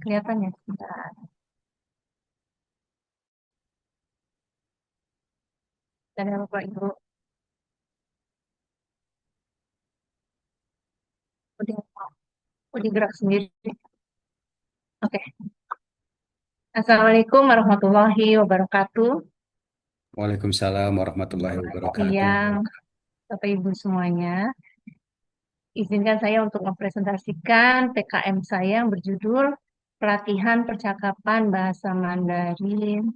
kelihatan ya? Sebentar. Dan ya, Bapak Ibu, udah, udah gerak sendiri. Oke. Assalamualaikum warahmatullahi wabarakatuh. Waalaikumsalam warahmatullahi Selamat wabarakatuh. siang, Bapak Ibu semuanya. Izinkan saya untuk mempresentasikan PKM saya yang berjudul Pelatihan Percakapan Bahasa Mandarin.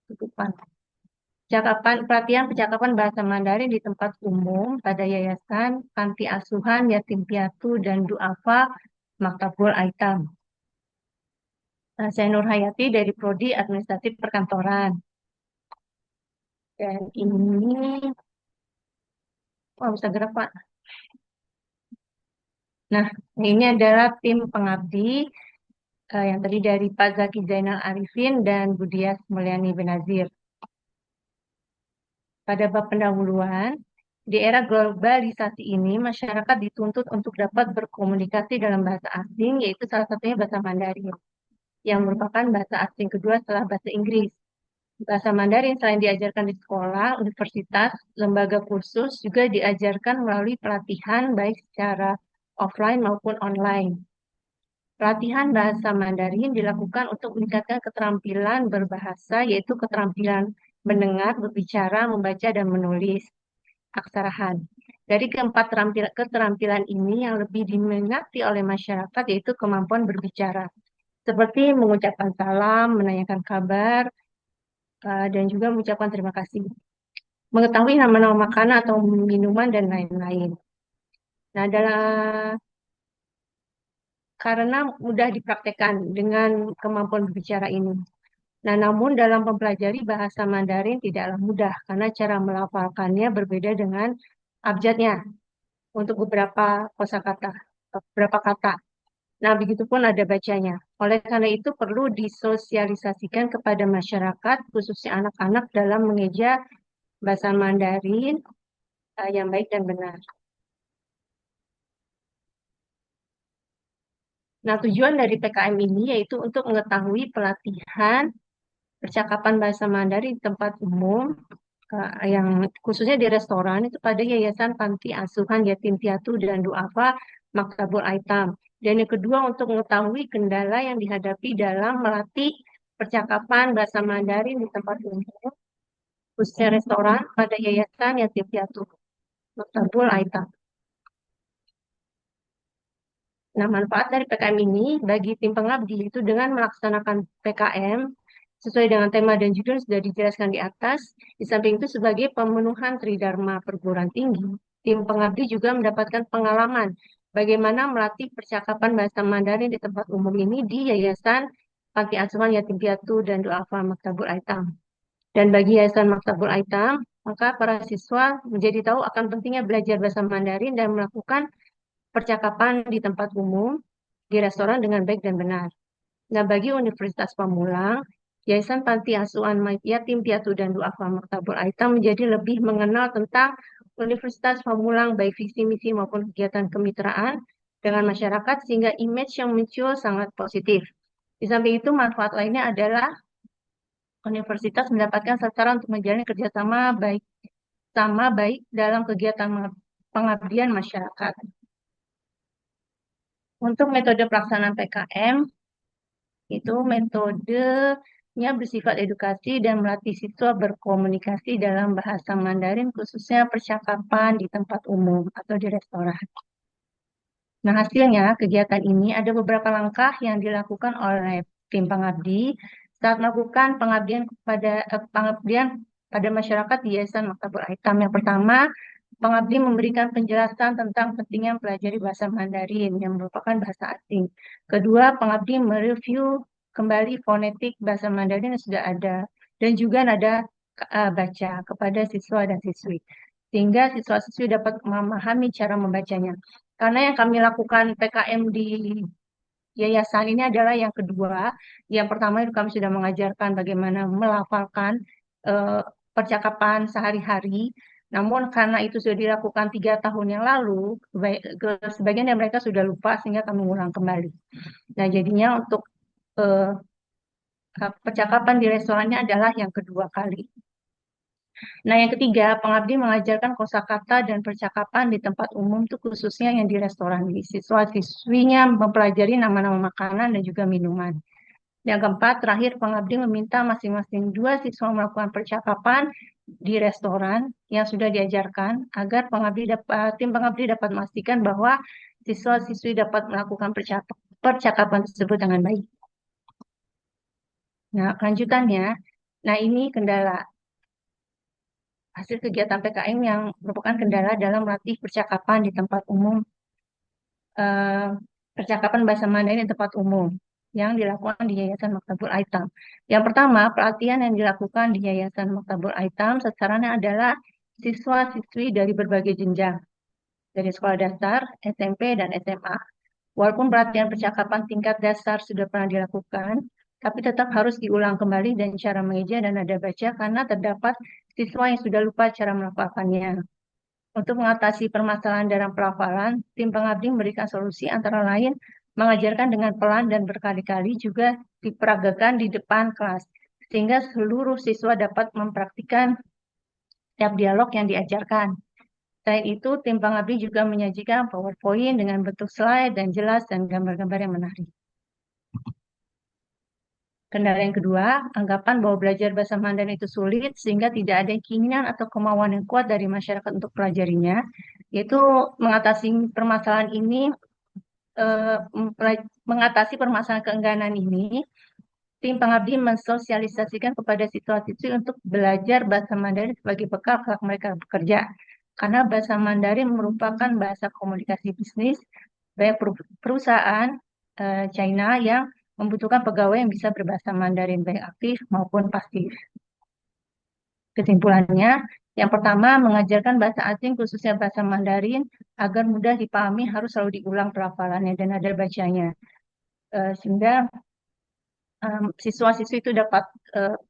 Tutupan. Pelatihan percakapan bahasa Mandarin di tempat umum pada Yayasan Panti Asuhan Yatim Piatu dan Duafa Maktabul Aitam. Saya Nur Hayati dari Prodi Administrasi Perkantoran. Dan ini, wah bisa gerak Pak. Nah, ini adalah tim pengabdi yang terdiri dari Pak Zaki Zainal Arifin dan Budias Mulyani Benazir. Pada bab pendahuluan, di era globalisasi ini, masyarakat dituntut untuk dapat berkomunikasi dalam bahasa asing, yaitu salah satunya bahasa Mandarin, yang merupakan bahasa asing kedua setelah bahasa Inggris. Bahasa Mandarin selain diajarkan di sekolah, universitas, lembaga kursus, juga diajarkan melalui pelatihan baik secara offline maupun online. Pelatihan bahasa Mandarin dilakukan untuk meningkatkan keterampilan berbahasa, yaitu keterampilan mendengar, berbicara, membaca, dan menulis aksarahan. Dari keempat keterampilan ini yang lebih diminati oleh masyarakat yaitu kemampuan berbicara, seperti mengucapkan salam, menanyakan kabar, dan juga mengucapkan terima kasih. Mengetahui nama-nama makanan atau minuman dan lain-lain. Nah, karena mudah dipraktekkan dengan kemampuan berbicara ini. Nah, namun dalam mempelajari bahasa Mandarin tidaklah mudah karena cara melafalkannya berbeda dengan abjadnya untuk beberapa kosakata, beberapa kata. Nah, begitupun ada bacanya. Oleh karena itu perlu disosialisasikan kepada masyarakat, khususnya anak-anak dalam mengeja bahasa Mandarin yang baik dan benar. Nah, tujuan dari PKM ini yaitu untuk mengetahui pelatihan percakapan bahasa Mandarin di tempat umum yang khususnya di restoran itu pada Yayasan Panti Asuhan Yatim Piatu dan Duafa Maktabul Aitam. Dan yang kedua untuk mengetahui kendala yang dihadapi dalam melatih percakapan bahasa Mandarin di tempat umum khususnya restoran pada Yayasan Yatim Piatu Maktabul Aitam. Nah, manfaat dari PKM ini bagi tim pengabdi itu dengan melaksanakan PKM sesuai dengan tema dan judul yang sudah dijelaskan di atas. Di samping itu sebagai pemenuhan Tridharma perguruan tinggi, tim pengabdi juga mendapatkan pengalaman bagaimana melatih percakapan bahasa Mandarin di tempat umum ini di Yayasan Panti Asuhan Yatim Piatu dan Duafa Maktabul Aitam. Dan bagi Yayasan Maktabul Aitam, maka para siswa menjadi tahu akan pentingnya belajar bahasa Mandarin dan melakukan percakapan di tempat umum, di restoran dengan baik dan benar. Nah, bagi Universitas Pamulang, Yayasan Panti Asuhan Yatim Piatu dan Duafa Maktabul Aitam menjadi lebih mengenal tentang Universitas Pamulang, baik visi misi maupun kegiatan kemitraan dengan masyarakat, sehingga image yang muncul sangat positif. Di samping itu, manfaat lainnya adalah universitas mendapatkan sasaran untuk menjalin kerjasama baik dalam kegiatan pengabdian masyarakat. Untuk metode pelaksanaan PKM, itu metodenya bersifat edukasi dan melatih siswa berkomunikasi dalam bahasa Mandarin, khususnya percakapan di tempat umum atau di restoran. Nah, hasilnya kegiatan ini ada beberapa langkah yang dilakukan oleh tim pengabdi saat melakukan pengabdian pada masyarakat di Yayasan Maktabul Aitam. Yang pertama, pengabdi memberikan penjelasan tentang pentingnya mempelajari bahasa Mandarin yang merupakan bahasa asing. Kedua, pengabdi mereview kembali fonetik bahasa Mandarin yang sudah ada dan juga nada baca kepada siswa dan siswi. Sehingga siswa-siswi dapat memahami cara membacanya. Karena yang kami lakukan PKM di yayasan ini adalah yang kedua. Yang pertama itu kami sudah mengajarkan bagaimana melafalkan eh, percakapan sehari-hari. Namun karena itu sudah dilakukan 3 tahun yang lalu, sebagian dari mereka sudah lupa sehingga kami ulang kembali. Nah, jadinya untuk eh, percakapan di restorannya adalah yang kedua kali. Nah, yang ketiga, pengabdi mengajarkan kosakata dan percakapan di tempat umum itu khususnya yang di restoran. Siswa-siswinya mempelajari nama-nama makanan dan juga minuman. Yang keempat, terakhir pengabdi meminta masing-masing dua siswa melakukan percakapan di restoran yang sudah diajarkan agar tim pengabdi dapat memastikan bahwa siswa-siswi dapat melakukan percakapan tersebut dengan baik. Nah, kelanjutannya, nah ini kendala hasil kegiatan PKM yang merupakan kendala dalam melatih percakapan di tempat umum, eh, percakapan bahasa Mandarin di tempat umum yang dilakukan di Yayasan Maktabul Aitam. Yang pertama, pelatihan yang dilakukan di Yayasan Maktabul Aitam sasarannya adalah siswa-siswi dari berbagai jenjang, dari sekolah dasar, SMP, dan SMA. Walaupun pelatihan percakapan tingkat dasar sudah pernah dilakukan, tapi tetap harus diulang kembali dan cara mengeja dan nada baca karena terdapat siswa yang sudah lupa cara melakukannya. Untuk mengatasi permasalahan dalam pelafalan, tim pengabdi memberikan solusi antara lain mengajarkan dengan pelan dan berkali-kali juga diperagakan di depan kelas, sehingga seluruh siswa dapat mempraktikkan setiap dialog yang diajarkan. Selain itu, tim pengabdi juga menyajikan PowerPoint dengan bentuk slide dan jelas dan gambar-gambar yang menarik. Kendala yang kedua, anggapan bahwa belajar bahasa Mandarin itu sulit sehingga tidak ada keinginan atau kemauan yang kuat dari masyarakat untuk pelajarinya, yaitu mengatasi permasalahan ini, mengatasi permasalahan keengganan ini, tim pengabdi mensosialisasikan kepada siswa-siswi untuk belajar bahasa Mandarin sebagai bekal saat mereka bekerja. Karena bahasa Mandarin merupakan bahasa komunikasi bisnis, banyak perusahaan China yang membutuhkan pegawai yang bisa berbahasa Mandarin baik aktif maupun pasif. Kesimpulannya, yang pertama mengajarkan bahasa asing khususnya bahasa Mandarin agar mudah dipahami harus selalu diulang pelafalannya dan nada bacanya. Sehingga siswa-siswi itu dapat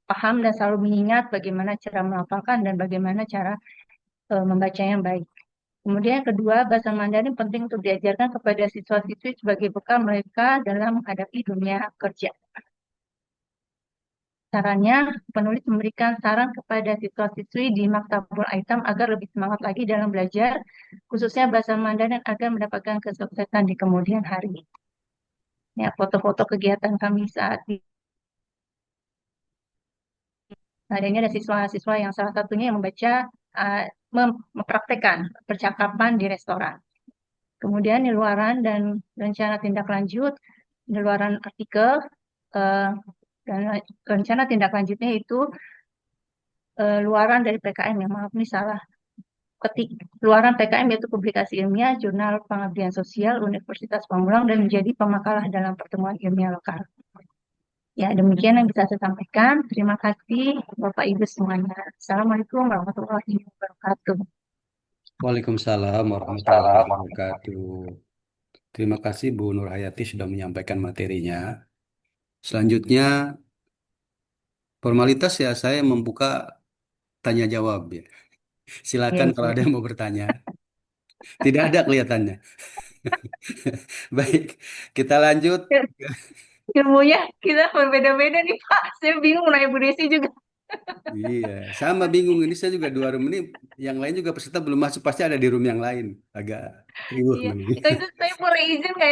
paham dan selalu mengingat bagaimana cara melafalkan dan bagaimana cara membaca yang baik. Kemudian yang kedua, bahasa Mandarin penting untuk diajarkan kepada siswa-siswi sebagai bekal mereka dalam menghadapi dunia kerja. Caranya, penulis memberikan saran kepada siswa-siswi di Maktabul Aitam agar lebih semangat lagi dalam belajar, khususnya bahasa Mandarin agar mendapatkan kesuksesan di kemudian hari. Ya, foto-foto kegiatan kami saat nah, ini ada siswa-siswa yang salah satunya yang membaca, uh, mempraktekkan percakapan di restoran. Kemudian niluaran dan rencana tindak lanjut, niluaran artikel, uh, dan rencana tindak lanjutnya itu luaran dari PKM yang maaf ini salah ketik. Luaran PKM yaitu publikasi ilmiah, jurnal pengabdian sosial Universitas Pamulang dan menjadi pemakalah dalam pertemuan ilmiah lokal. Ya, demikian yang bisa saya sampaikan. Terima kasih Bapak Ibu semuanya. Assalamualaikum warahmatullahi wabarakatuh. Waalaikumsalam warahmatullahi wabarakatuh. Terima kasih Bu Nur Hayati sudah menyampaikan materinya. Selanjutnya, formalitas ya saya membuka tanya jawab ya. Ya, Silakan kalau ada yang mau bertanya. Tidak ada kelihatannya. Baik, kita lanjut. ilmunya kita berbeda-beda nih Pak. Saya bingung nanya Bu Desi juga. Iya, sama bingung ini saya juga 2 room ini. Yang lain juga peserta belum masuk pasti ada di room yang lain. Agak riuh Iya, ini. itu saya boleh izin nggak